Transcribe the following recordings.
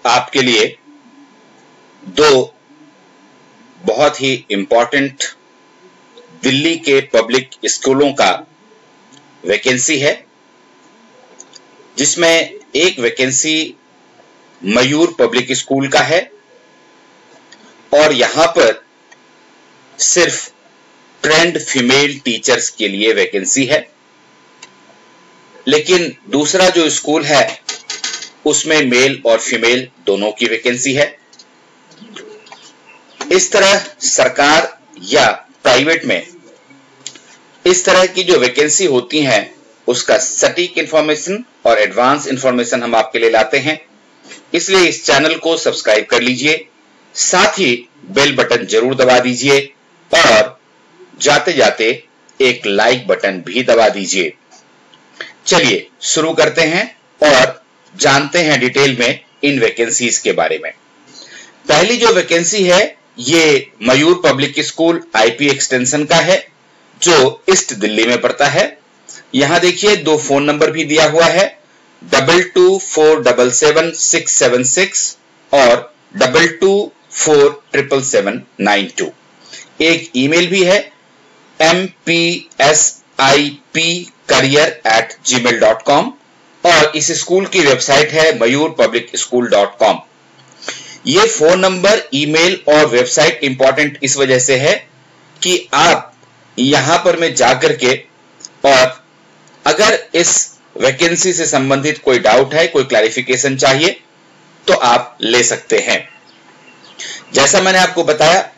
आपके लिए दो बहुत ही इंपॉर्टेंट दिल्ली के पब्लिक स्कूलों का वैकेंसी है, जिसमें एक वैकेंसी मयूर पब्लिक स्कूल का है और यहां पर सिर्फ ट्रेंड फीमेल टीचर्स के लिए वैकेंसी है। लेकिन दूसरा जो स्कूल है उसमें मेल और फीमेल दोनों की वैकेंसी है। इस तरह सरकार या प्राइवेट में इस तरह की जो वैकेंसी होती हैं उसका सटीक इंफॉर्मेशन और एडवांस इंफॉर्मेशन हम आपके लिए लाते हैं, इसलिए इस चैनल को सब्सक्राइब कर लीजिए, साथ ही बेल बटन जरूर दबा दीजिए और जाते जाते एक लाइक बटन भी दबा दीजिए। चलिए शुरू करते हैं और जानते हैं डिटेल में इन वैकेंसीज के बारे में। पहली जो वैकेंसी है ये मयूर पब्लिक स्कूल आईपी एक्सटेंशन का है, जो ईस्ट दिल्ली में पड़ता है। यहां देखिए दो फोन नंबर भी दिया हुआ है, 22477676 और 22477792। एक ईमेल भी है mpsipcareer@gmail.com और इस स्कूल की वेबसाइट है mayurpublicschool.com। ये फोन नंबर, ईमेल और वेबसाइट इंपॉर्टेंट इस वजह से है कि आप यहां पर में जाकर के और अगर इस वैकेंसी से संबंधित कोई डाउट है, कोई क्लैरिफिकेशन चाहिए तो आप ले सकते हैं। जैसा मैंने आपको बताया,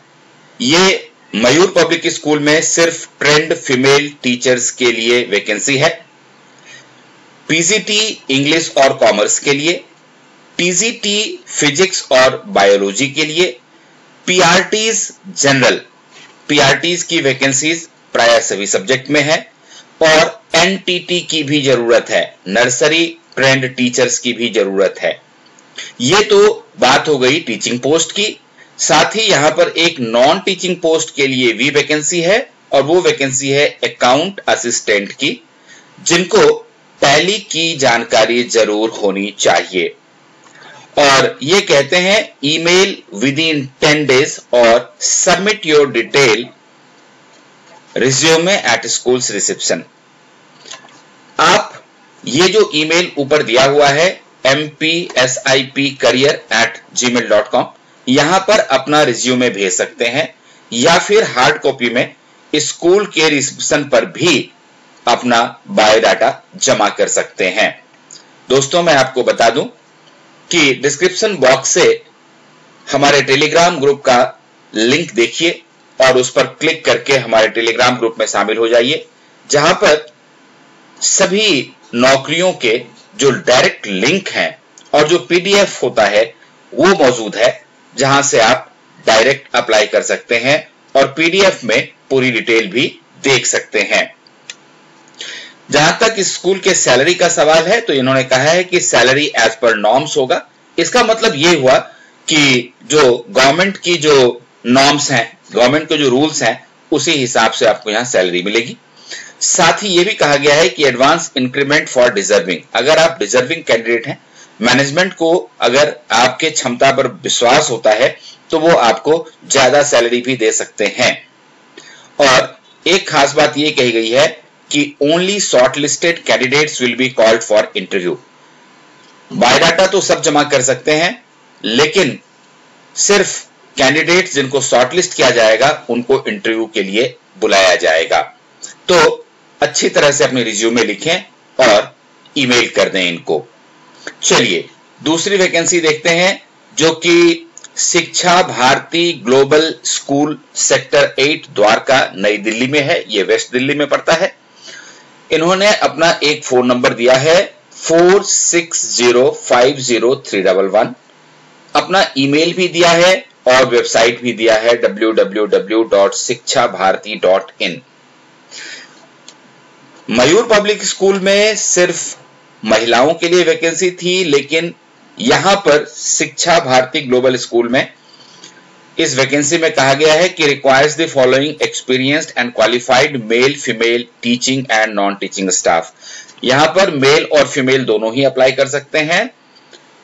ये मयूर पब्लिक स्कूल में सिर्फ ट्रेंड फीमेल टीचर्स के लिए वैकेंसी है। पीजीटी इंग्लिश और कॉमर्स के लिए, टीजीटी फिजिक्स और बायोलॉजी के लिए, पीआरटीज जनरल, पीआरटीज की वैकेंसीज प्राय सभी सब्जेक्ट में है और एनटीटी की भी जरूरत है, नर्सरी ट्रेंड टीचर्स की भी जरूरत है। ये तो बात हो गई टीचिंग पोस्ट की। साथ ही यहां पर एक नॉन टीचिंग पोस्ट के लिए भी वैकेंसी है और वो वैकेंसी है अकाउंट असिस्टेंट की, जिनको टैली की जानकारी जरूर होनी चाहिए। और ये कहते हैं ईमेल विद इन 10 days और submit your detail resume at school's reception. आप ये जो ईमेल ऊपर दिया हुआ है mpsipcareer@gmail.com, यहां पर अपना रिज्यूमे भेज सकते हैं या फिर हार्ड कॉपी में स्कूल के रिसेप्शन पर भी अपना बायोडाटा जमा कर सकते हैं। दोस्तों, मैं आपको बता दूं कि डिस्क्रिप्शन बॉक्स से हमारे टेलीग्राम ग्रुप का लिंक देखिए और उस पर क्लिक करके हमारे टेलीग्राम ग्रुप में शामिल हो जाइए, जहां पर सभी नौकरियों के जो डायरेक्ट लिंक हैं और जो पीडीएफ होता है वो मौजूद है, जहां से आप डायरेक्ट अप्लाई कर सकते हैं और पीडीएफ में पूरी डिटेल भी देख सकते हैं। जहां तक स्कूल के सैलरी का सवाल है तो इन्होंने कहा है कि सैलरी एज पर नॉर्म्स होगा। इसका मतलब ये हुआ कि जो गवर्नमेंट की जो नॉर्म्स हैं, गवर्नमेंट के जो रूल्स हैं, उसी हिसाब से आपको यहां सैलरी मिलेगी। साथ ही ये भी कहा गया है कि एडवांस इंक्रीमेंट फॉर डिजर्विंग, अगर आप डिजर्विंग कैंडिडेट हैं, मैनेजमेंट को अगर आपके क्षमता पर विश्वास होता है तो वो आपको ज्यादा सैलरी भी दे सकते हैं। और एक खास बात ये कही गई है कि only shortlisted candidates will be called for interview. Biodata तो सब जमा कर सकते हैं, लेकिन सिर्फ कैंडिडेट्स जिनको शॉर्टलिस्ट किया जाएगा उनको इंटरव्यू के लिए बुलाया जाएगा। तो अच्छी तरह से अपने रिज्यूमे लिखें और ईमेल कर दें इनको। चलिए दूसरी वैकेंसी देखते हैं, जो कि Shiksha Bharati global school sector 8 Dwarka New Delhi में है। ये वेस्ट दिल्ली में पड़ता है। इन्होंने अपना एक फोन नंबर दिया है 46050311। अपना ईमेल भी दिया है और वेबसाइट भी दिया है www.शिक्षाभारती.in। मयूर पब्लिक स्कूल में सिर्फ महिलाओं के लिए वैकेंसी थी, लेकिन यहां पर शिक्षा भारती ग्लोबल स्कूल में इस वैकेंसी में कहा गया है कि requires the following experienced and qualified male female teaching and non teaching staff. यहां पर मेल और फीमेल दोनों ही अप्लाई कर सकते हैं।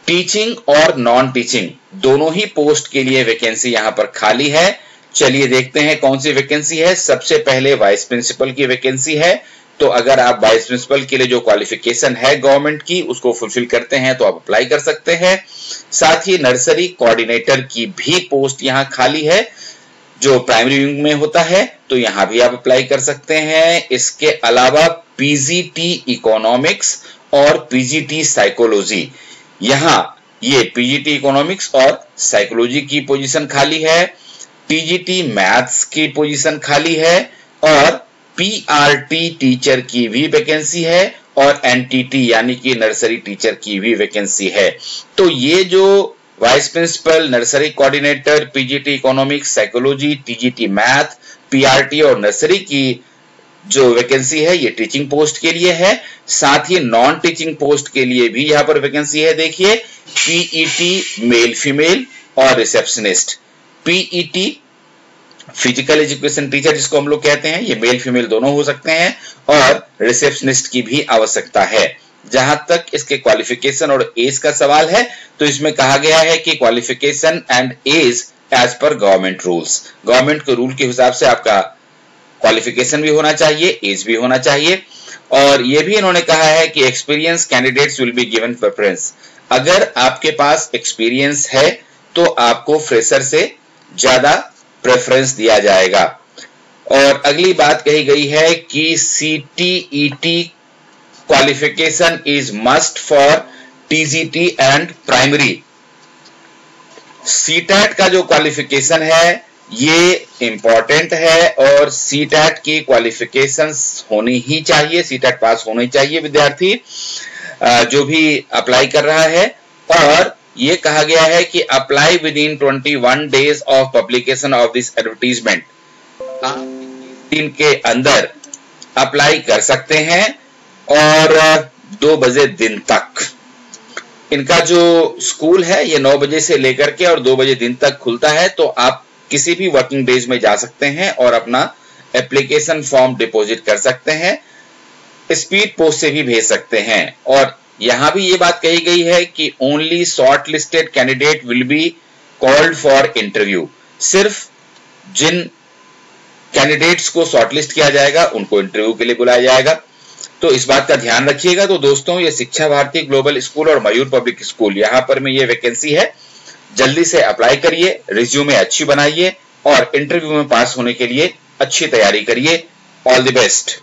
टीचिंग और नॉन टीचिंग दोनों ही पोस्ट के लिए वैकेंसी यहां पर खाली है। चलिए देखते हैं कौन सी वैकेंसी है। सबसे पहले वाइस प्रिंसिपल की वैकेंसी है। तो अगर आप वाइस प्रिंसिपल के लिए जो क्वालिफिकेशन है गवर्नमेंट की उसको फुलफिल करते हैं तो आप अप्लाई कर सकते हैं। साथ ही नर्सरी कोऑर्डिनेटर की भी पोस्ट यहां खाली है जो प्राइमरी विंग में होता है, तो यहां भी आप अप्लाई कर सकते हैं। इसके अलावा पीजीटी इकोनॉमिक्स और पीजीटी साइकोलॉजी, यहां ये पीजीटी इकोनॉमिक्स और साइकोलॉजी की पोजीशन खाली है। टीजीटी मैथ्स की पोजीशन खाली है और पीआरटी टीचर की भी वैकेंसी है और एनटीटी यानी कि नर्सरी टीचर की भी वैकेंसी है। तो ये जो vice principal, nursery coordinator, PGT economics, psychology, TGT math, PRT और नर्सरी की जो वैकेंसी है ये टीचिंग पोस्ट के लिए है। साथ ही नॉन टीचिंग पोस्ट के लिए भी यहां पर वैकेंसी है। देखिए पीईटी मेल फीमेल और receptionist. PET physical education teacher जिसको हम लोग कहते हैं, ये मेल फीमेल दोनों हो सकते हैं और रिसेप्शनिस्ट की भी आवश्यकता है। जहां तक इसके क्वालिफिकेशन और एज का सवाल है तो इसमें कहा गया है कि क्वालिफिकेशन एंड एज एज पर गवर्नमेंट रूल्स, गवर्नमेंट के रूल के हिसाब से आपका क्वालिफिकेशन भी होना चाहिए, एज भी होना चाहिए। और ये भी इन्होंने कहा है कि experience candidates will be given preference. अगर आपके पास एक्सपीरियंस है तो आपको फ्रेशर से ज्यादा प्रेफरेंस दिया जाएगा। और अगली बात कही गई है कि CTET qualification is must for TGT and primary. CTET का जो क्वालिफिकेशन है ये इंपॉर्टेंट है और सीटैट की क्वालिफिकेशंस होनी ही चाहिए, सीटैट पास होनी चाहिए विद्यार्थी जो भी अप्लाई कर रहा है। और ये कहा गया है कि apply with in 21 days of publication of this advertisement. आप दिन के अंदर अप्लाई कर सकते हैं और 2 बजे दिन तक। इनका जो स्कूल है ये 9 बजे से लेकर के और 2 बजे दिन तक खुलता है, तो आप किसी भी वर्किंग डेज में जा सकते हैं और अपना एप्लीकेशन फॉर्म डिपॉजिट कर सकते हैं। स्पीड पोस्ट से भी भेज सकते हैं। और यहां भी ये बात कही गई है कि only short listed candidate will be called for interview. सिर्फ जिन कैंडिडेट्स को शॉर्टलिस्ट किया जाएगा उनको इंटरव्यू के लिए बुलाया जाएगा, तो इस बात का ध्यान रखिएगा। तो दोस्तों ये शिक्षा भारती ग्लोबल स्कूल और मयूर पब्लिक स्कूल यहां पर में ये वैकेंसी है। जल्दी से अप्लाई करिए, रिज्यूमे अच्छी बनाइए और इंटरव्यू में पास होने के लिए अच्छी तैयारी करिए। All the best.